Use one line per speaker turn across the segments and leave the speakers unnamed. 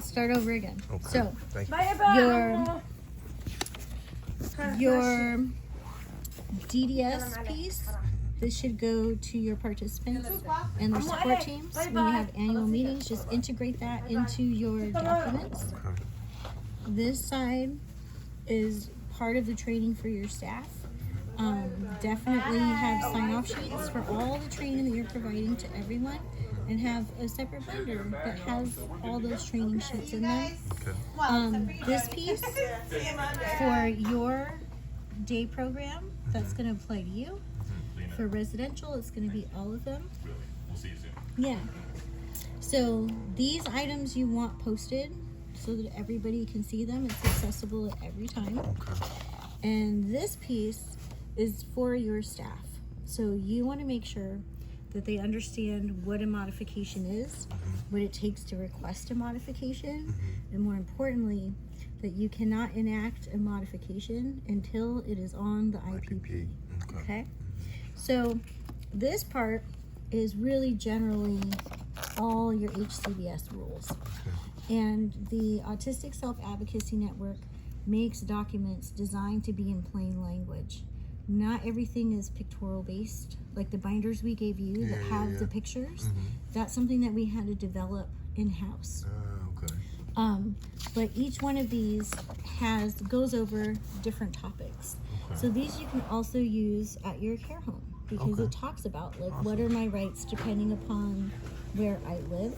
Start over again.
Okay.
So
Thank you.
your DDS piece, this should go to your participants and their support teams. When you have annual meetings, just integrate that into your documents.
Okay.
This side is part of the training for your staff. Definitely have sign-off sheets for all the training that you're providing to everyone, and have a separate binder that has all those training sheets in them.
Okay.
This piece for your day program, that's going to apply to you. For residential, it's going to be all of them.
We'll see you soon.
Yeah. So these items you want posted so that everybody can see them. It's accessible at every time.
Okay.
And this piece is for your staff. So you want to make sure that they understand what a modification is, what it takes to request a modification, and more importantly, that you cannot enact a modification until it is on the IPP. Okay? So this part is really generally all your HCBS rules. And the Autistic Self-Advocacy Network makes documents designed to be in plain language. Not everything is pictorial based, like the binders we gave you that have the pictures. That's something that we had to develop in-house.
Okay.
But each one of these goes over different topics. So these you can also use at your care home, because it talks about like what are my rights depending upon where I live.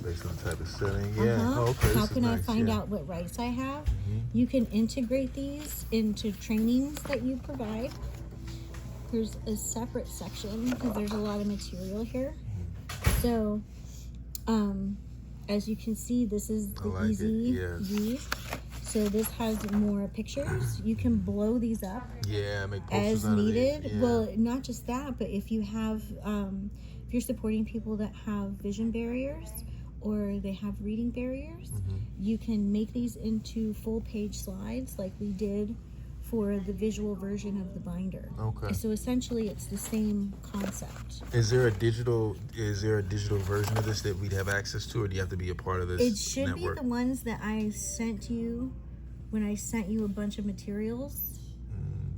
Based on the type of setting, yeah. Oh, okay.
How can I find out what rights I have? You can integrate these into trainings that you provide. There's a separate section because there's a lot of material here. So, as you can see, this is the easy use. So this has more pictures. You can blow these up
make posters
as
out of
needed.
these. Yeah.
Well, not just that, but if you have, if you're supporting people that have vision barriers, or they have reading barriers, you can make these into full page slides like we did for the visual version of the binder.
Okay.
So essentially it's the same concept.
Is there a digital version of this that we'd have access to, or do you have to be a part of this
It should
network?
be the ones that I sent you when I sent you a bunch of materials.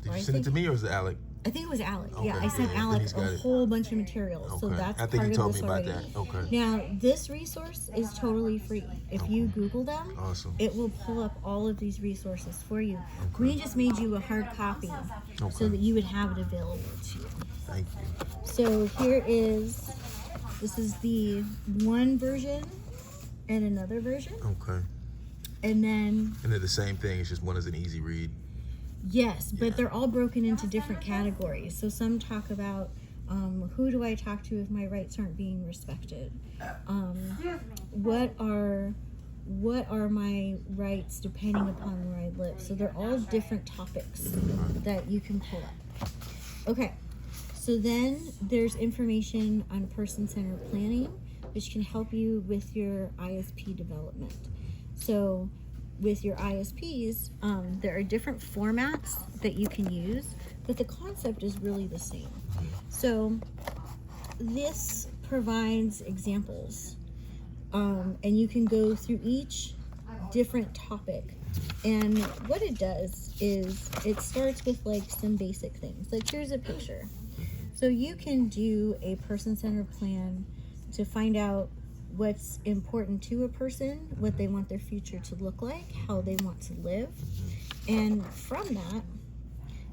Did you send it to me, or was it Alec?
I think it was Alec.
Okay,
Yeah, I sent
yeah,
Alec
he's got
a
it.
whole bunch of materials. So
Okay.
that's
I think
part
he
of
told
this
me about
already.
that. Okay.
Now, this resource is totally free. If you Google them,
Awesome.
it will pull up all of these resources for you. We just made you a hard copy so that you would have it available to you.
Thank you.
So this is the one version and another version.
Okay.
And
they're the same thing. It's just one is an easy read.
yes, but they're all broken into different categories. So some talk about who do I talk to if my rights aren't being respected? What are my rights depending upon where I live? So they're all different topics that you can pull up. Okay, so then there's information on person-centered planning, which can help you with your ISP development. So with your ISPs, there are different formats that you can use, but the concept is really the same. So this provides examples, and you can go through each different topic. And what it does is it starts with like some basic things. Like here's a picture. So you can do a person-centered plan to find out what's important to a person, what they want their future to look like, how they want to live. And from that,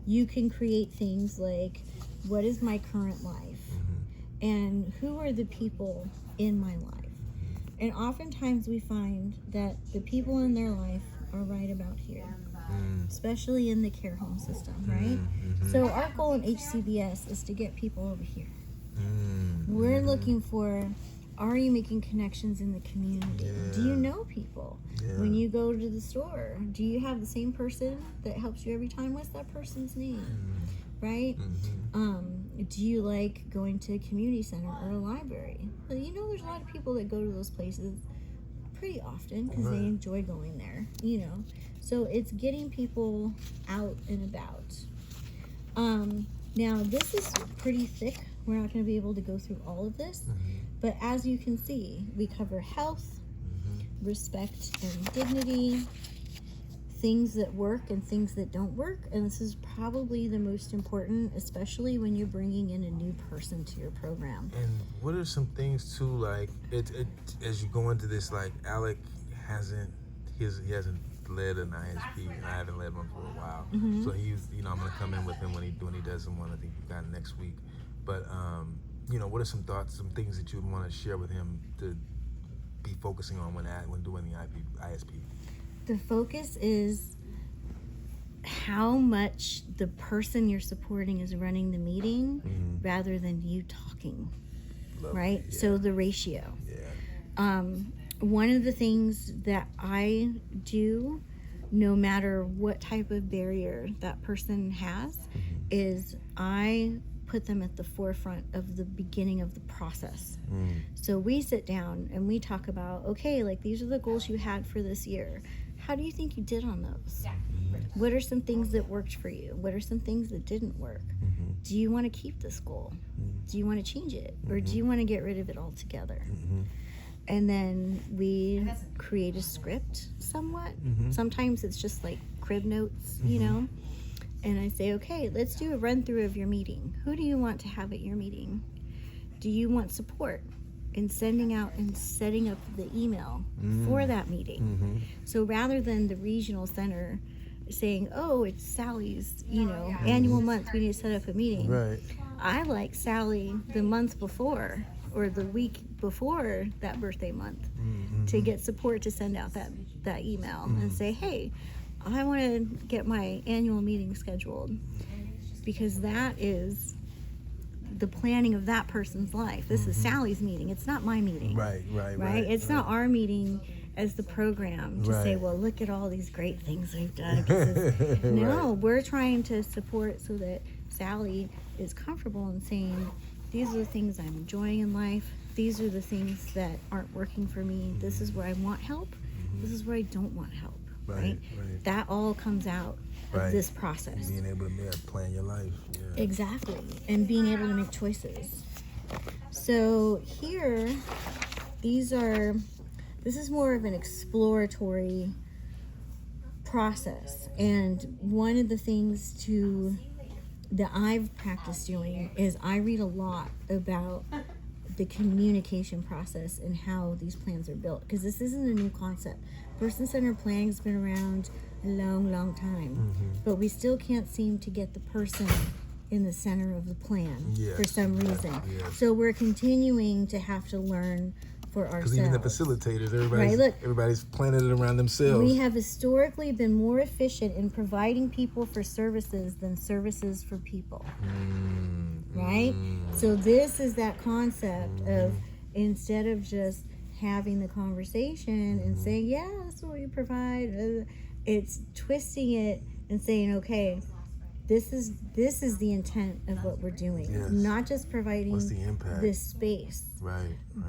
you can create things like, what is my current life? And who are the people in my life? And oftentimes we find that the people in their life are right about here, especially in the care home system, right? So our goal in HCBS is to get people over here. We're looking for, are you making connections in the community? Do you know people? When you go to the store, do you have the same person that helps you every time? What's that person's name? Right? Do you like going to a community center or a library? Well, you know, there's a lot of people that go to those places pretty often because they enjoy going there, you know. So it's getting people out and about. Now this is pretty thick. We're not going to be able to go through all of this, but as you can see, we cover health, respect and dignity, things that work and things that don't work. And this is probably the most important, especially when you're bringing in a new person to your program.
And what are some things too, like it as you go into this, like Alec he hasn't led an ISP, and I haven't led one for a while.
Mm-hmm.
So he's, I'm gonna come in with him when he does one. I think we got next week. But what are some thoughts, some things that you want to share with him to be focusing on when doing the ISP?
The focus is how much the person you're supporting is running the meeting rather than you talking.
Love
right?
it, yeah.
So the ratio.
Yeah.
One of the things that I do, no matter what type of barrier that person has, is I put them at the forefront of the beginning of the process. So we sit down and we talk about, okay, like these are the goals you had for this year. How do you think you did on those? What are some things that worked for you? What are some things that didn't work? Do you want to keep this goal? Do you want to change it? Or do you want to get rid of it altogether? And then we create a script somewhat. Sometimes it's just like crib notes, you know? And I say, okay, let's do a run through of your meeting. Who do you want to have at your meeting? Do you want support in sending out and setting up the email for that meeting? So rather than the regional center saying, oh, it's Sally's, annual month, we need to set up a meeting.
Right.
I like Sally the month before or the week before that birthday month to get support to send out that email and say, hey, I want to get my annual meeting scheduled, because that is the planning of that person's life. This is Sally's meeting. It's not my meeting.
Right.
It's not our meeting as the program to say, well, look at all these great things we've done. No, we're trying to support so that Sally is comfortable in saying, these are the things I'm enjoying in life. These are the things that aren't working for me. This is where I want help. This is where I don't want help. Right? That all comes out of this process.
Being able to plan your life. Yeah.
Exactly. And being able to make choices. So here, this is more of an exploratory process. And one of the things that I've practiced doing is I read a lot about the communication process and how these plans are built, because this isn't a new concept. Person-centered planning has been around a long time, but we still can't seem to get the person in the center of the plan for some reason. So we're continuing to have to learn for ourselves.
Because even the facilitators, everybody's planning it around themselves.
We have historically been more efficient in providing people for services than services for people. Right? So this is that concept of, instead of just having the conversation and saying, yeah, that's what we provide, it's twisting it and saying, okay, this is the intent of what we're doing. Not just providing this space,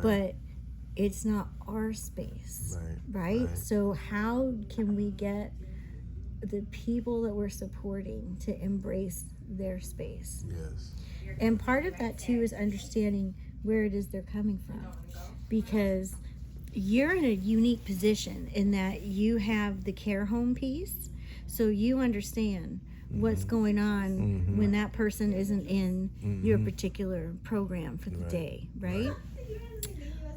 but it's not our space, right? So how can we get the people that we're supporting to embrace their space? And part of that too is understanding where it is they're coming from, because you're in a unique position in that you have the care home piece, so you understand what's going on when that person isn't in your particular program for the day, right?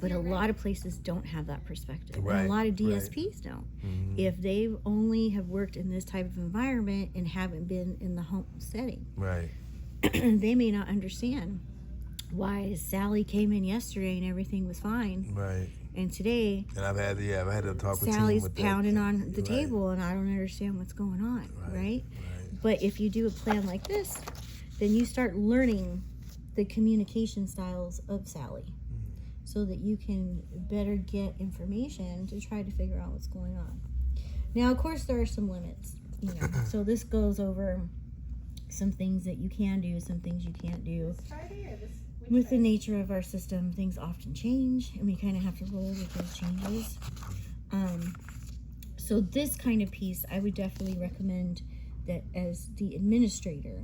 But a lot of places don't have that perspective. And a lot of DSPs don't. If they only have worked in this type of environment and haven't been in the home setting, they may not understand why Sally came in yesterday and everything was fine. And today,
and I've had to talk with
Sally's pounding on the table and I don't understand what's going on, right? But if you do a plan like this, then you start learning the communication styles of Sally, so that you can better get information to try to figure out what's going on. Now, of course, there are some limits, so this goes over some things that you can do, some things you can't do. With the nature of our system, things often change, and we kind of have to roll with those changes. So this kind of piece, I would definitely recommend that as the administrator,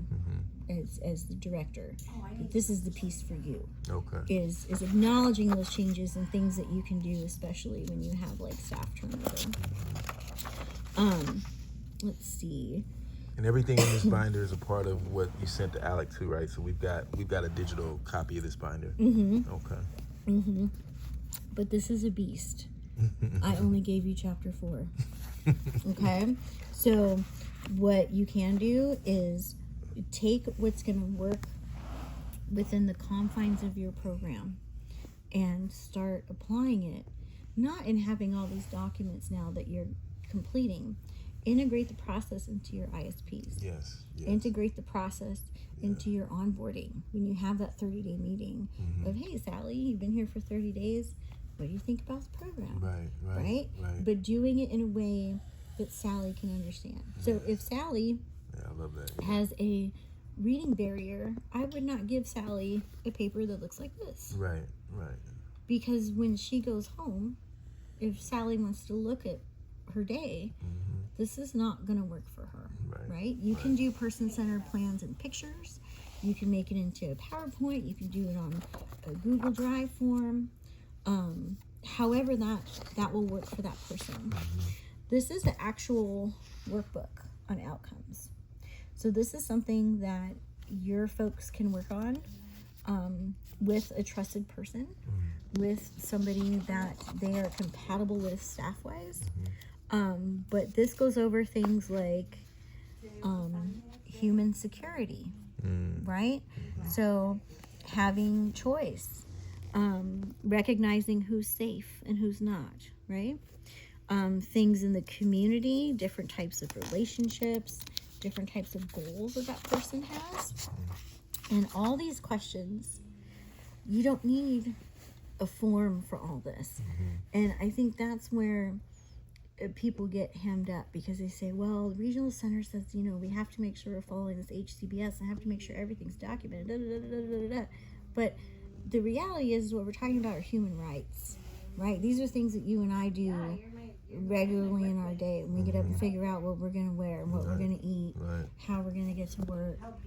as the director. But this is the piece for you.
Okay.
Is acknowledging those changes and things that you can do, especially when you have like staff turnover. Let's see.
And everything in this binder is a part of what you sent to Alec too, right? So we've got a digital copy of this binder. Okay.
But this is a beast. I only gave you chapter 4. Okay? So what you can do is take what's going to work within the confines of your program and start applying it. Not in having all these documents now that you're completing. Integrate the process into your ISPs.
Yes.
Integrate the process into your onboarding. When you have that 30-day meeting of, hey, Sally, you've been here for 30 days. What do you think about the program? Right? But doing it in a way that Sally can understand. So if Sally
I love that.
has a reading barrier, I would not give Sally a paper that looks like this.
Right.
Because when she goes home, if Sally wants to look at her day, this is not going to work for her, right? You can do person-centered plans and pictures. You can make it into a PowerPoint. You can do it on a Google Drive form. However that will work for that person. This is the actual workbook on outcomes. So this is something that your folks can work on with a trusted person, with somebody that they are compatible with staff-wise. But this goes over things like human security, right? So having choice, recognizing who's safe and who's not, right? Things in the community, different types of relationships, different types of goals that person has. And all these questions, you don't need a form for all this. And I think that's where people get hemmed up, because they say, well, the regional center says, we have to make sure we're following this HCBS. I have to make sure everything's documented. But the reality is, what we're talking about are human rights, right? These are things that you and I do regularly in our day when we get up and figure out what we're going to wear, what we're going to eat, how we're going to get to work.